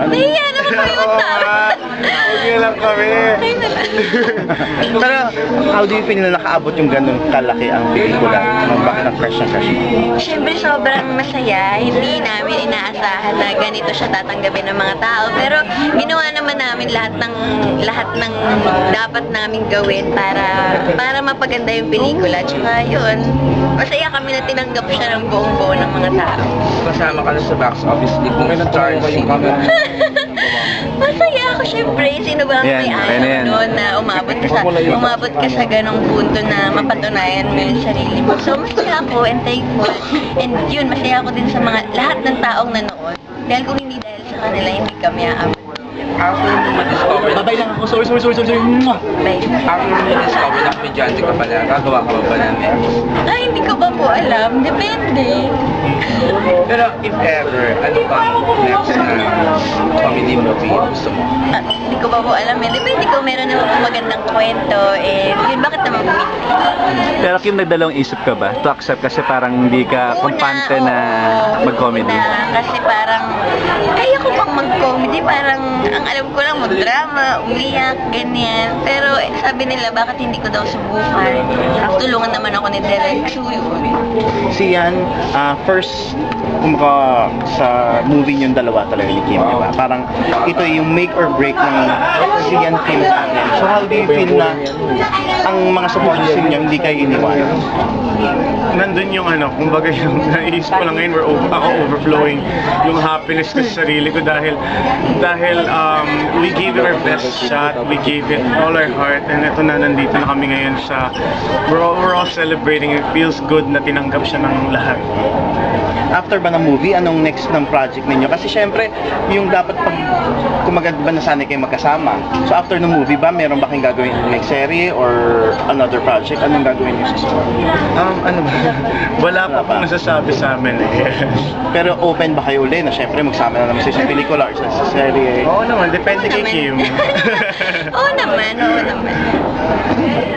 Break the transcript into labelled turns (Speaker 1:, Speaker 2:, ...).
Speaker 1: ano.
Speaker 2: Nahiya naman kayo magsabi.
Speaker 3: Okay lang kami.
Speaker 2: Ay, nalang.
Speaker 1: Pero how do you feel na nakaabot yung ganun kalaki ang pelikula ng bakit ng crush na crush mo?
Speaker 2: Siyempre sobrang masaya. Hindi namin inaasahan na ganito siya tatanggapin ng mga tao. Pero ginawa naman namin lahat ng dapat namin gawin para mapaganda yung pelikula. Tsaka yun, masaya kami na tinanggap siya ng buong-buo ng mga tao.
Speaker 4: Kasama ka na sa box office ni kung star sino.
Speaker 2: Masaya ako syempre. Sino ba ang
Speaker 1: Yan,
Speaker 2: may
Speaker 1: okay na yan.
Speaker 2: ayaw noon na umabot ka sa ganong punto na mapatunayan mo yung sarili mo. So masaya ako and thankful. And yun, masaya ako din sa lahat ng taong nanood. Dahil kung hindi dahil sa kanila, hindi kami aabot.
Speaker 4: After mo ma-discover na,
Speaker 3: Babay lang ako. Sorry. Mwah.
Speaker 2: Bye.
Speaker 4: after mo ma-discover na komedyante ka pala, gagawa ka ba na next?
Speaker 2: Ay, hindi ko ba po alam. Depende.
Speaker 4: Pero if ever, ano pa next na comedy movie gusto mo?
Speaker 2: Hindi ko ba po alam eh. Depende kung meron naman po magandang kwento. Eh, yun, bakit naman po hindi?
Speaker 1: Pero Kim, nagdalawang isip ka ba to accept kasi parang hindi ka kampante na mag-comedy?
Speaker 2: Una, kasi parang kaya ko pang mag-comedy. Parang ang alam ko lang mag-drama, umiyak, ganyan. Pero sabi nila bakit hindi ko daw subukan. Tulungan naman ako ni Derek Chu yun.
Speaker 1: Si Yan, first, kumaka sa movie yung dalawa talaga ni Kim, di ba? Parang ito yung make or break ng si Yan Kim sa atin. So how do you feel na ang mga supporters niyo hindi kayo iniwan?
Speaker 3: Nandun yung kumbaga yung naisip ko lang ngayon, ako overflowing yung happiness ko sa sarili ko dahil we gave it our best shot, we gave it all our heart, and ito na, nandito na kami ngayon we're all celebrating. It feels good na tinanggap siya ng lahat.
Speaker 1: After ba ng movie, anong next ng project ninyo? Kasi syempre, yung dapat pag kumagad ba na sana kayo magkasama. So after ng movie ba, meron ba kayong gagawin next serie or another project? Anong gagawin niyo sa story?
Speaker 3: Ano ba? Wala pa pong nasasabi sa amin eh.
Speaker 1: Pero open ba kayo ulit na syempre magsama na naman sa isang pelikula or sa serye?
Speaker 3: Oo naman, depende kay
Speaker 2: Oo
Speaker 3: Kim.
Speaker 2: naman. Oo naman.